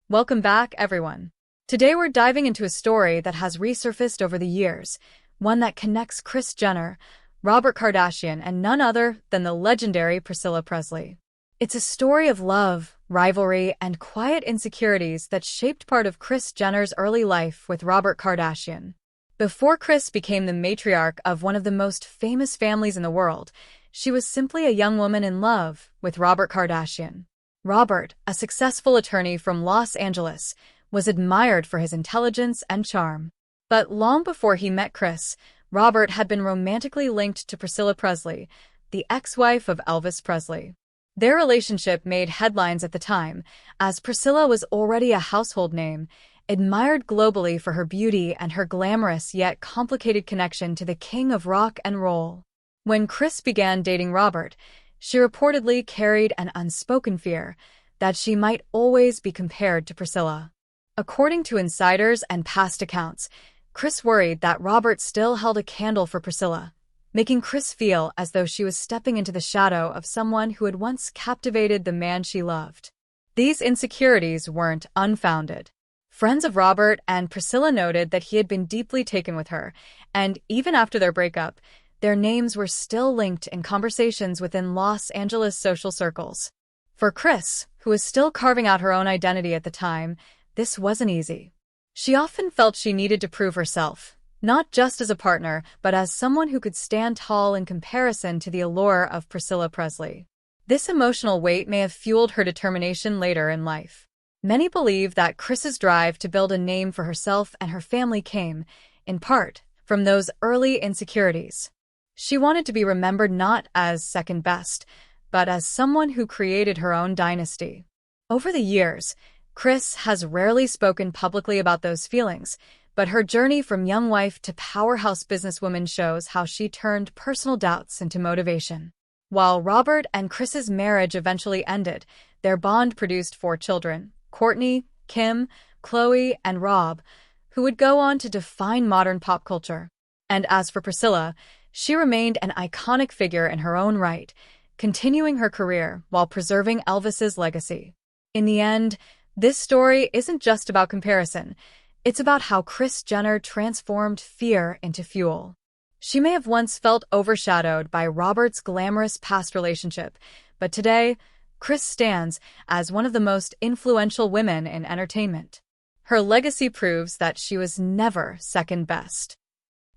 Welcome back, everyone. Today we're diving into a story that has resurfaced over the years, one that connects Kris Jenner, Robert Kardashian, and none other than the legendary Priscilla Presley. It's a story of love, rivalry, and quiet insecurities that shaped part of Kris Jenner's early life with Robert Kardashian. Before Kris became the matriarch of one of the most famous families in the world, she was simply a young woman in love with Robert Kardashian. Robert, a successful attorney from Los Angeles, was admired for his intelligence and charm. But long before he met Kris, Robert had been romantically linked to Priscilla Presley, the ex-wife of Elvis Presley. Their relationship made headlines at the time, as Priscilla was already a household name, admired globally for her beauty and her glamorous yet complicated connection to the king of rock and roll. When Kris began dating Robert, she reportedly carried an unspoken fear that she might always be compared to Priscilla. According to insiders and past accounts, Kris worried that Robert still held a candle for Priscilla, making Kris feel as though she was stepping into the shadow of someone who had once captivated the man she loved. These insecurities weren't unfounded. Friends of Robert and Priscilla noted that he had been deeply taken with her, and even after their breakup, their names were still linked in conversations within Los Angeles social circles. For Kris, who was still carving out her own identity at the time, this wasn't easy. She often felt she needed to prove herself, not just as a partner, but as someone who could stand tall in comparison to the allure of Priscilla Presley. This emotional weight may have fueled her determination later in life. Many believe that Kris's drive to build a name for herself and her family came, in part, from those early insecurities. She wanted to be remembered not as second best, but as someone who created her own dynasty. Over the years, Kris has rarely spoken publicly about those feelings, but her journey from young wife to powerhouse businesswoman shows how she turned personal doubts into motivation. While Robert and Kris's marriage eventually ended, their bond produced 4 children: Kourtney, Kim, Khloe, and Rob, who would go on to define modern pop culture. And as for Priscilla, she remained an iconic figure in her own right, continuing her career while preserving Elvis's legacy. In the end, this story isn't just about comparison. It's about how Kris Jenner transformed fear into fuel. She may have once felt overshadowed by Robert's glamorous past relationship, but today, Kris stands as one of the most influential women in entertainment. Her legacy proves that she was never second best.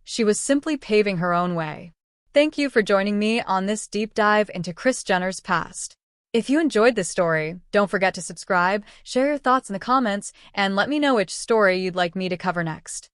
She was simply paving her own way. Thank you for joining me on this deep dive into Kris Jenner's past. If you enjoyed this story, don't forget to subscribe, share your thoughts in the comments, and let me know which story you'd like me to cover next.